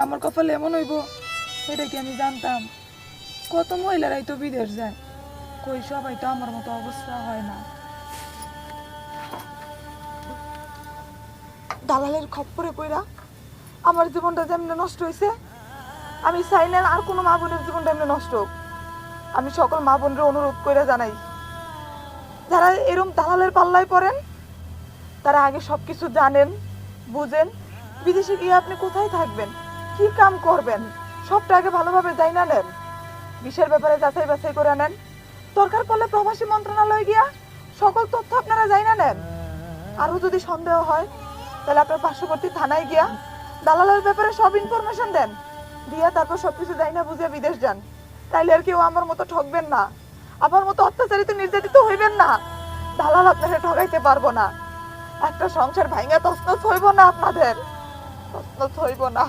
আমার কপালে এমন হইব এটা কি আমি জানতাম? কত মহিলারাই তো বিদেশ যায়, কই সবাই তো আমার মতো অবস্থা হয় না। দালালের খপ্পরে পইরা আমার জীবনটা যেমনি নষ্ট হয়েছে, আমি চাই না আর কোনো মা বোনের জীবনটা এমনি নষ্ট হোক। আমি সকল মা বোনদের অনুরোধ করে জানাই, যারা এরকম দালালের পাল্লায় পড়েন তারা আগে সব কিছু জানেন, বুঝেন। বিদেশে গিয়ে আপনি কোথায় থাকবেন, কি কাম করবেন, সবটা আগে ভালোভাবে জানা নেন। বিষয়ের ব্যাপারে যাচাই বাছাই করে নেন। দরকার পড়লে প্রবাসী মন্ত্রণালয়ে গিয়া সকল তথ্য আপনারা জানা নেন। আরও যদি সন্দেহ হয় তাহলে আপনার পার্শ্ববর্তী থানায় গিয়া দালালের ব্যাপারে সব ইনফরমেশন দেন, দিয়া তারপর সবকিছু জানা বুঝে বিদেশ যান। তাইলে আর কেউ আমার মতো ঠকবেন না, আমার মতো অত্যাচারিত নির্যাতিত হইবেন না। দালাল আপনারা ঠকাইতে পারবো না। একটা সংসার ভাঙা তছনছ হইব না, আপনাদের তছনছ হইব না।